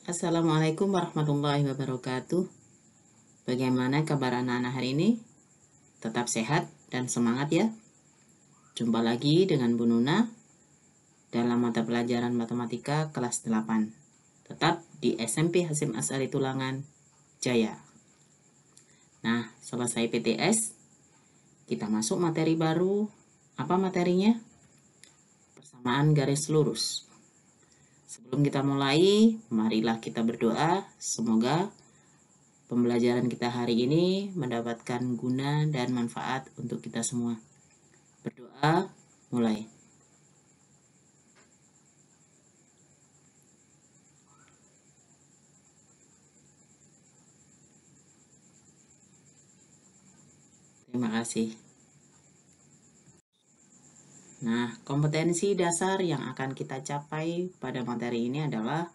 Assalamualaikum warahmatullahi wabarakatuh. Bagaimana kabar anak-anak hari ini? Tetap sehat dan semangat ya. Jumpa lagi dengan Bu Nuna dalam mata pelajaran matematika kelas 8. Tetap di SMP Hasyim Asy'ari Tulangan Jaya. Nah, selesai PTS, kita masuk materi baru. Apa materinya? Persamaan garis lurus. Sebelum kita mulai, marilah kita berdoa. Semoga pembelajaran kita hari ini mendapatkan guna dan manfaat untuk kita semua. Berdoa, mulai. Terima kasih. Nah, kompetensi dasar yang akan kita capai pada materi ini adalah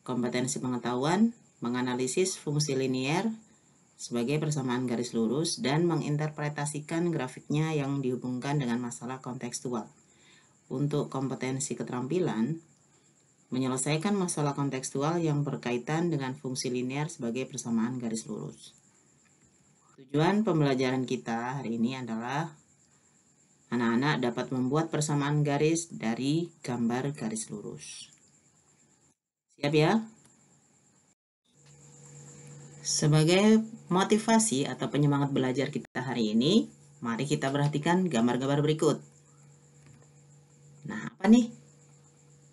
kompetensi pengetahuan, menganalisis fungsi linier sebagai persamaan garis lurus dan menginterpretasikan grafiknya yang dihubungkan dengan masalah kontekstual. Untuk kompetensi keterampilan, menyelesaikan masalah kontekstual yang berkaitan dengan fungsi linier sebagai persamaan garis lurus. Tujuan pembelajaran kita hari ini adalah anak-anak dapat membuat persamaan garis dari gambar garis lurus. Siap ya? Sebagai motivasi atau penyemangat belajar kita hari ini, mari kita perhatikan gambar-gambar berikut. Nah, apa nih?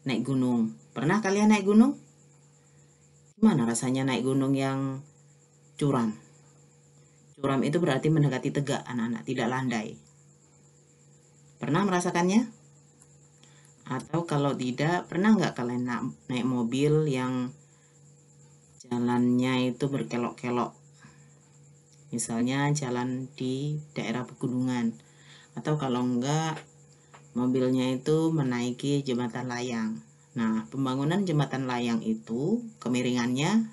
Naik gunung. Pernah kalian naik gunung? Gimana rasanya naik gunung yang curam? Curam itu berarti mendekati tegak, anak-anak, tidak landai. Pernah merasakannya? Atau kalau tidak, pernah nggak kalian naik mobil yang jalannya itu berkelok-kelok? Misalnya jalan di daerah pegunungan. Atau kalau enggak, mobilnya itu menaiki jembatan layang. Nah, pembangunan jembatan layang itu kemiringannya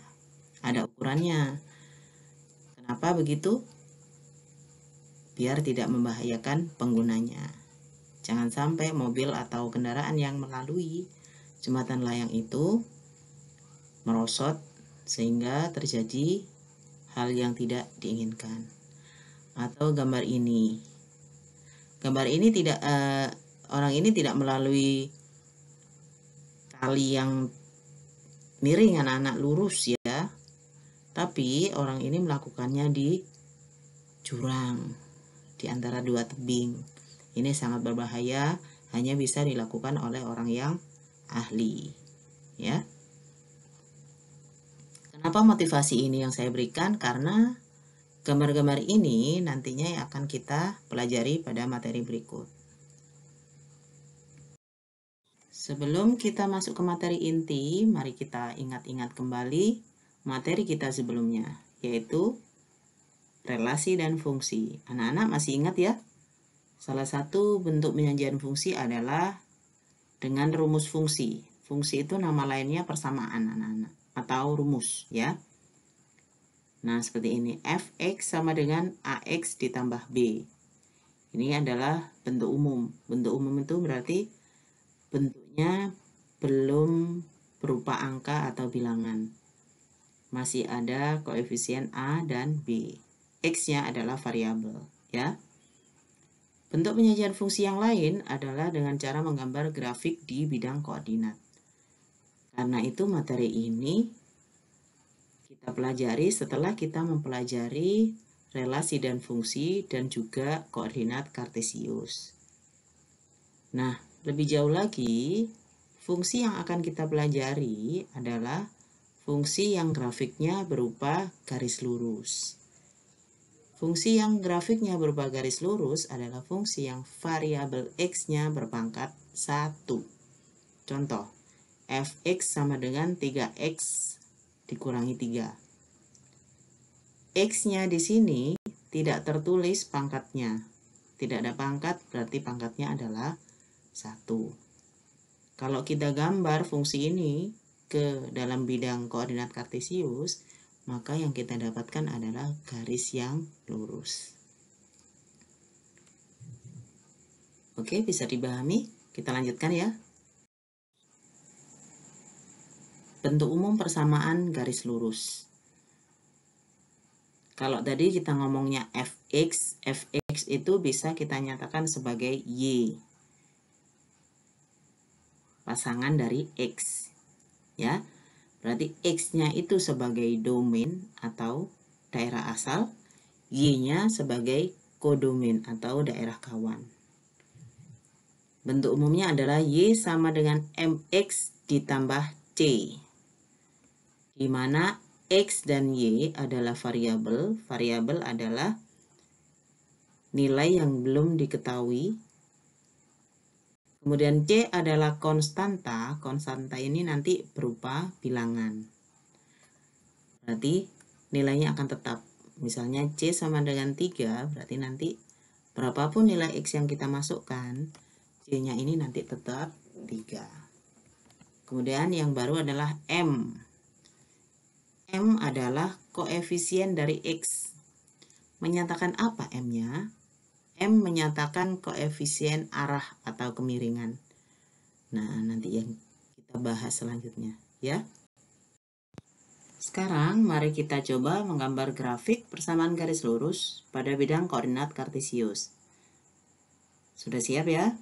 ada ukurannya. Kenapa begitu? Biar tidak membahayakan penggunanya. Jangan sampai mobil atau kendaraan yang melalui jembatan layang itu merosot sehingga terjadi hal yang tidak diinginkan. Atau gambar ini. Gambar ini tidak orang ini tidak melalui tali yang miring, anak-anak, lurus ya. Tapi orang ini melakukannya di jurang di antara dua tebing. Ini sangat berbahaya, hanya bisa dilakukan oleh orang yang ahli, ya. Kenapa motivasi ini yang saya berikan? Karena gambar-gambar ini nantinya akan kita pelajari pada materi berikut. Sebelum kita masuk ke materi inti, mari kita ingat-ingat kembali materi kita sebelumnya, yaitu relasi dan fungsi. Anak-anak masih ingat ya? Salah satu bentuk penyajian fungsi adalah dengan rumus fungsi. Fungsi itu nama lainnya persamaan, anak-anak, atau rumus ya. Nah, seperti ini. Fx sama dengan Ax ditambah B. Ini adalah bentuk umum. Bentuk umum itu berarti bentuknya belum berupa angka atau bilangan. Masih ada koefisien A dan B. X-nya adalah variabel, ya. Bentuk penyajian fungsi yang lain adalah dengan cara menggambar grafik di bidang koordinat. Karena itu materi ini kita pelajari setelah kita mempelajari relasi dan fungsi dan juga koordinat kartesius. Nah, lebih jauh lagi, fungsi yang akan kita pelajari adalah fungsi yang grafiknya berupa garis lurus. Fungsi yang grafiknya berupa garis lurus adalah fungsi yang variabel X-nya berpangkat 1. Contoh, Fx sama dengan 3X dikurangi 3. X-nya di sini tidak tertulis pangkatnya. Tidak ada pangkat, berarti pangkatnya adalah 1. Kalau kita gambar fungsi ini ke dalam bidang koordinat kartesius, maka yang kita dapatkan adalah garis yang lurus. Oke, bisa dipahami? Kita lanjutkan ya. bentuk umum persamaan garis lurus. Kalau tadi kita ngomongnya fx itu bisa kita nyatakan sebagai y, pasangan dari x. Ya, berarti x-nya itu sebagai domain atau daerah asal, y-nya sebagai kodomain atau daerah kawan. Bentuk umumnya adalah y sama dengan mx ditambah c, di mana x dan y adalah variabel. Variabel adalah nilai yang belum diketahui. Kemudian c adalah konstanta. Konstanta ini nanti berupa bilangan. Berarti nilainya akan tetap. Misalnya c sama dengan 3, berarti nanti berapapun nilai x yang kita masukkan, c-nya ini nanti tetap 3. Kemudian yang baru adalah m. M adalah koefisien dari x. Menyatakan apa m-nya? M menyatakan koefisien arah atau kemiringan. Nah, nanti yang kita bahas selanjutnya, ya. Sekarang mari kita coba menggambar grafik persamaan garis lurus pada bidang koordinat kartesius. Sudah siap ya?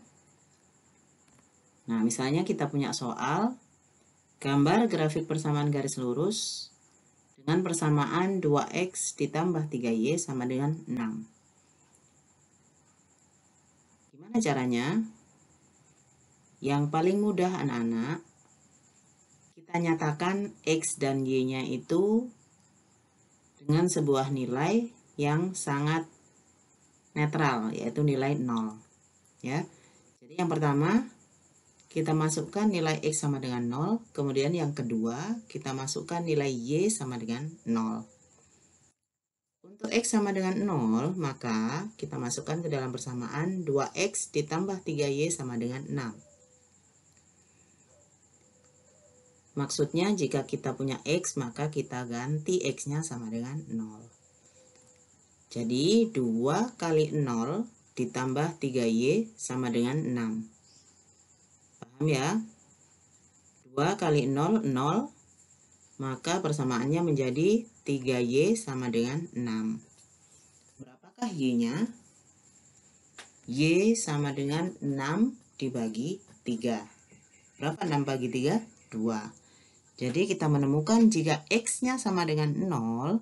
Nah, misalnya kita punya soal gambar grafik persamaan garis lurus dengan persamaan 2x ditambah 3y sama dengan 6. Gimana caranya? Yang paling mudah anak-anak, kita nyatakan x dan y-nya itu dengan sebuah nilai yang sangat netral, yaitu nilai 0. Ya. Jadi yang pertama, kita masukkan nilai x sama dengan 0, kemudian yang kedua, kita masukkan nilai y sama dengan 0. Untuk x sama dengan 0, maka kita masukkan ke dalam persamaan 2x ditambah 3y sama dengan 6. Maksudnya jika kita punya x, maka kita ganti x-nya sama dengan 0. Jadi 2 kali 0 ditambah 3y sama dengan 6. Paham ya? 2 kali 0, 0. Maka persamaannya menjadi 3y sama dengan 6. Berapakah y-nya? Y sama dengan 6 dibagi 3. Berapa 6 bagi 3? 2. Jadi kita menemukan jika x-nya sama dengan 0,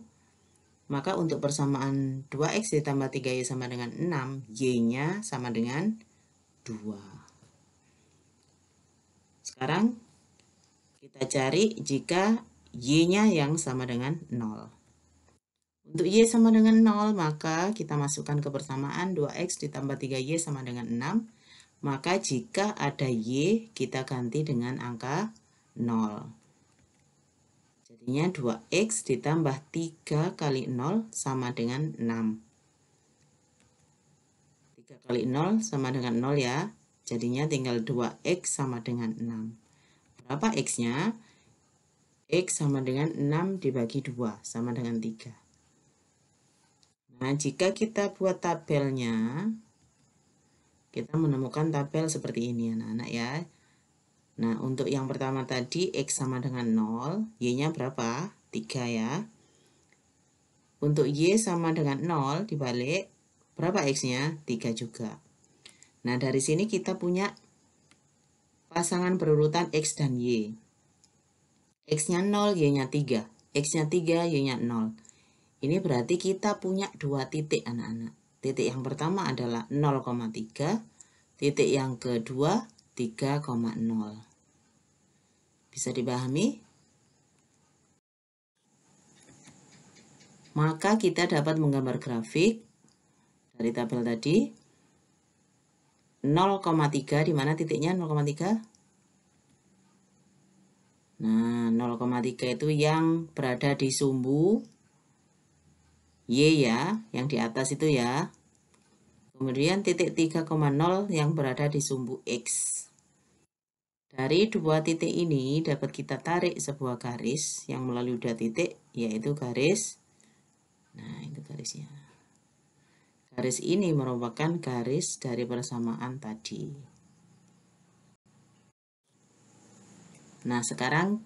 maka untuk persamaan 2x ditambah 3y sama dengan 6, y-nya sama dengan 2. Sekarang kita cari jika y-nya yang sama dengan 0. Untuk y sama dengan 0, maka kita masukkan ke persamaan 2x ditambah 3y sama dengan 6. Maka jika ada y, kita ganti dengan angka 0. Jadinya 2x ditambah 3 kali 0 sama dengan 6. 3 kali 0 sama dengan 0 ya. Jadinya tinggal 2x sama dengan 6. Berapa x-nya? X sama dengan 6 dibagi 2, sama dengan 3. Nah, jika kita buat tabelnya, kita menemukan tabel seperti ini anak-anak ya. Nah, untuk yang pertama tadi x sama dengan 0, y-nya berapa? 3 ya. Untuk y sama dengan 0 dibalik, berapa x-nya? 3 juga. Nah, dari sini kita punya pasangan berurutan x dan y. X-nya 0, y-nya 3. X-nya 3, y-nya 0. Ini berarti kita punya dua titik anak-anak. Titik yang pertama adalah 0,3. Titik yang kedua 3,0. Bisa dipahami? Maka kita dapat menggambar grafik dari tabel tadi. 0,3 di mana titiknya 0,3? Nah, 0,3 itu yang berada di sumbu Y ya, yang di atas itu ya. Kemudian titik 3,0 yang berada di sumbu X. Dari dua titik ini dapat kita tarik sebuah garis yang melalui dua titik, yaitu garis. Nah, itu garisnya. Garis ini merupakan garis dari persamaan tadi. Nah, sekarang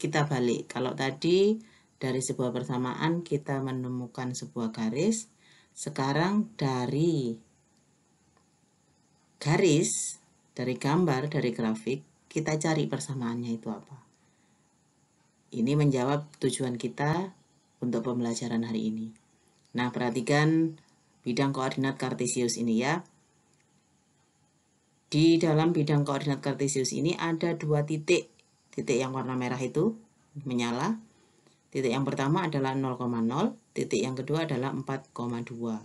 kita balik. Kalau tadi dari sebuah persamaan kita menemukan sebuah garis, sekarang dari garis, dari gambar, dari grafik, kita cari persamaannya itu apa. Ini menjawab tujuan kita untuk pembelajaran hari ini. Nah, perhatikan bidang koordinat kartesius ini ya. Di dalam bidang koordinat kartesius ini ada dua titik. Titik yang warna merah itu menyala. Titik yang pertama adalah 0,0, titik yang kedua adalah 4,2.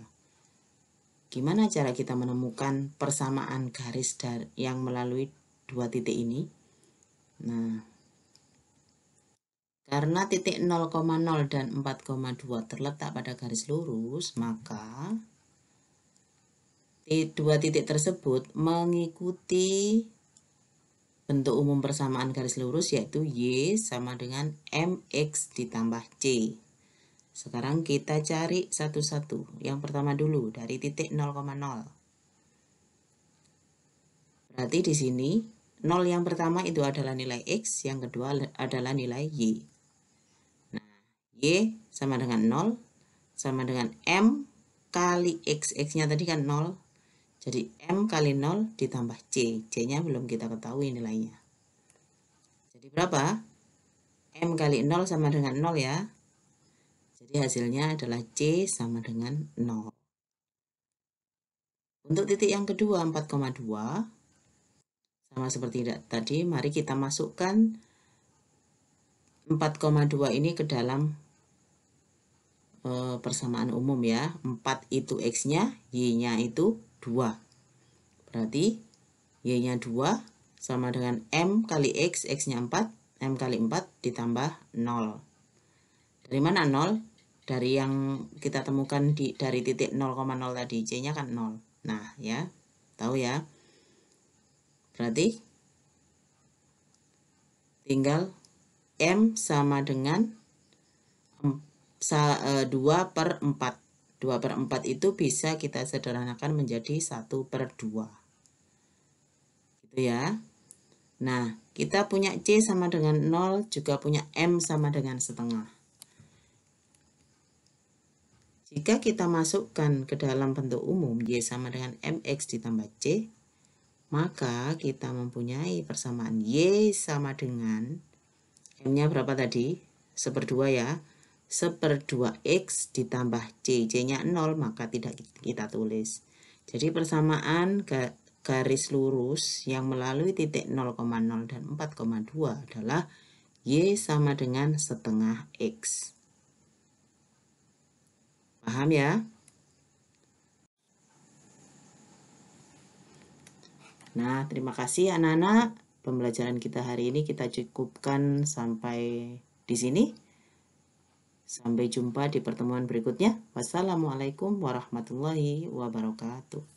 Gimana cara kita menemukan persamaan garis yang melalui dua titik ini? Nah, karena titik 0,0 dan 4,2 terletak pada garis lurus, maka dua titik tersebut mengikuti bentuk umum persamaan garis lurus, yaitu Y sama dengan MX ditambah C. Sekarang kita cari satu-satu. Yang pertama dulu dari titik 0,0. Berarti di sini 0 yang pertama itu adalah nilai X, yang kedua adalah nilai Y. Nah, Y sama dengan 0, sama dengan M kali X. X-nya tadi kan 0. Jadi M kali 0 ditambah C. C-nya belum kita ketahui nilainya. Jadi berapa? M kali 0 sama dengan 0 ya. Jadi hasilnya adalah C sama dengan 0. Untuk titik yang kedua 4,2. Sama seperti tadi, mari kita masukkan 4,2 ini ke dalam persamaan umum ya. 4 itu X-nya, Y-nya itu 2. Berarti Y-nya 2 sama dengan M kali X, X-nya 4, M kali 4 ditambah 0. Dari mana 0? Dari yang kita temukan dari titik 0,0 tadi, C-nya kan 0. Nah ya, tahu ya. Berarti tinggal M sama dengan 2/4. 2/4 itu bisa kita sederhanakan menjadi 1/2. Gitu ya. Nah, kita punya C sama dengan 0, juga punya M sama dengan setengah. Jika kita masukkan ke dalam bentuk umum Y sama dengan MX ditambah C, maka kita mempunyai persamaan Y sama dengan M-nya berapa tadi? 1/2 ya. 1/2 X ditambah C. C-nya 0, maka tidak kita tulis. Jadi persamaan garis lurus yang melalui titik 0,0 dan 4,2 adalah Y sama dengan setengah X. Paham ya? Nah, terima kasih anak-anak. Pembelajaran kita hari ini kita cukupkan sampai di sini. Sampai jumpa di pertemuan berikutnya. Wassalamualaikum warahmatullahi wabarakatuh.